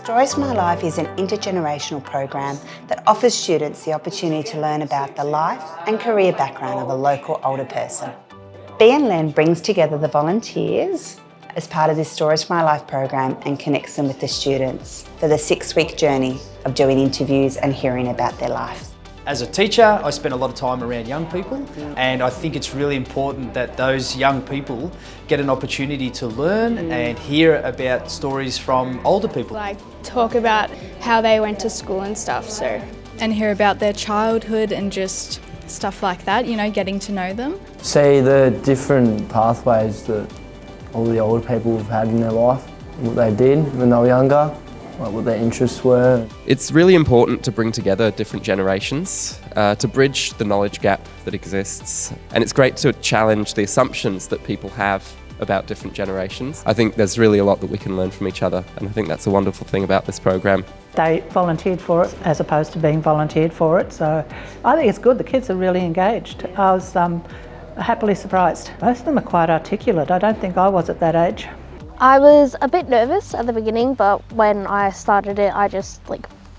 Stories from My Life is an intergenerational program that offers students the opportunity to learn about the life and career background of a local older person. BNLEN brings together the volunteers as part of this Stories from My Life program and connects them with the students for the 6-week journey of doing interviews and hearing about their lives. As a teacher, I spend a lot of time around young people, and I think it's really important that those young people get an opportunity to learn and hear about stories from older people. Like talk about how they went to school and stuff, and hear about their childhood and just stuff like that, you know, getting to know them. See the different pathways that all the older people have had in their life, what they did when they were younger, like what their interests were. It's really important to bring together different generations to bridge the knowledge gap that exists. And it's great to challenge the assumptions that people have about different generations. I think there's really a lot that we can learn from each other, and I think that's a wonderful thing about this program. They volunteered for it as opposed to being volunteered for it, so I think it's good. The kids are really engaged. I was happily surprised. Most of them are quite articulate. I don't think I was at that age. I was a bit nervous at the beginning, but when I started it, I just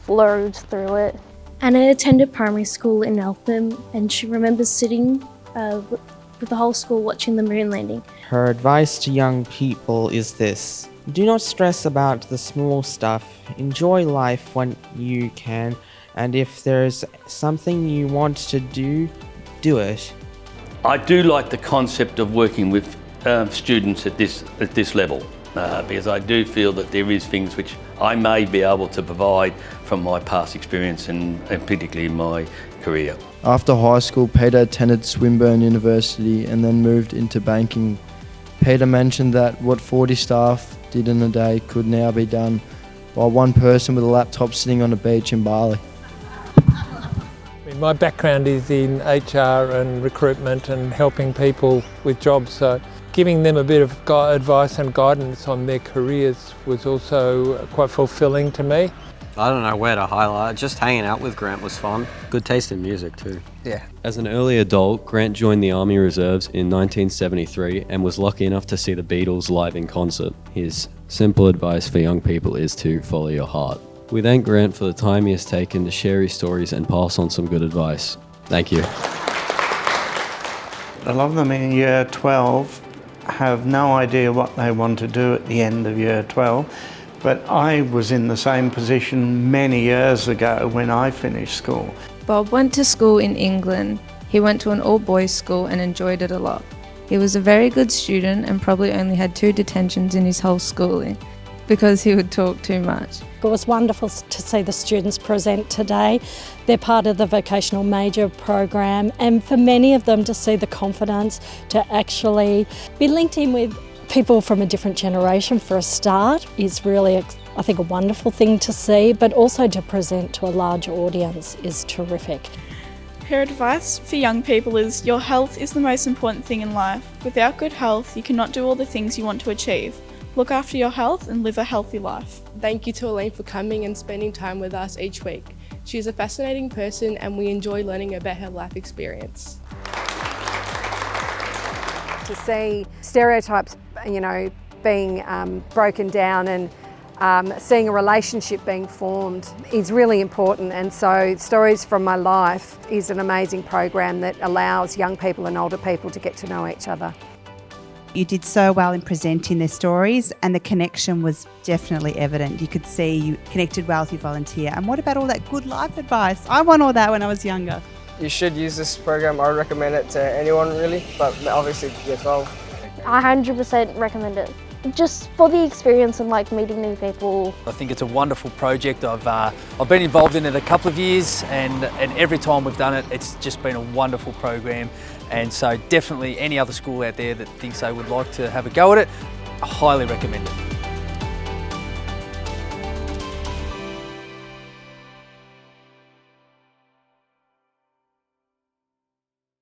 flowed through it. Anna attended primary school in Eltham, and she remembers sitting with the whole school watching the moon landing. Her advice to young people is this: do not stress about the small stuff. Enjoy life when you can, and if there's something you want to do, do it. I do like the concept of working with students at this level because I do feel that there is things which I may be able to provide from my past experience and particularly in my career. After high school, Peter attended Swinburne University and then moved into banking. Peter mentioned that what 40 staff did in a day could now be done by one person with a laptop sitting on a beach in Bali. My background is in HR and recruitment and helping people with jobs, so giving them a bit of advice and guidance on their careers was also quite fulfilling to me. I don't know where to highlight. Just hanging out with Grant was fun. Good taste in music too. Yeah. As an early adult, Grant joined the Army Reserves in 1973 and was lucky enough to see the Beatles live in concert. His simple advice for young people is to follow your heart. We thank Grant for the time he has taken to share his stories and pass on some good advice. Thank you. A lot of them in year 12 have no idea what they want to do at the end of year 12, but I was in the same position many years ago when I finished school. Bob went to school in England. He went to an all-boys school and enjoyed it a lot. He was a very good student and probably only had 2 detentions in his whole schooling because he would talk too much. It was wonderful to see the students present today. They're part of the vocational major program, and for many of them to see the confidence to actually be linked in with people from a different generation for a start is really, I think, a wonderful thing to see, but also to present to a large audience is terrific. Her advice for young people is your health is the most important thing in life. Without good health, you cannot do all the things you want to achieve. Look after your health and live a healthy life. Thank you to Elaine for coming and spending time with us each week. She is a fascinating person and we enjoy learning about her life experience. To see stereotypes, being broken down and seeing a relationship being formed is really important, and so Stories from My Life is an amazing program that allows young people and older people to get to know each other. You did so well in presenting their stories, and the connection was definitely evident. You could see you connected well with your volunteer. And what about all that good life advice? I want all that when I was younger. You should use this program. I would recommend it to anyone really, but obviously year 12. I 100% recommend it. Just for the experience and meeting new people. I think it's a wonderful project. I've been involved in it a couple of years, and every time we've done it, it's just been a wonderful program. And so definitely any other school out there that thinks they would like to have a go at it, I highly recommend it.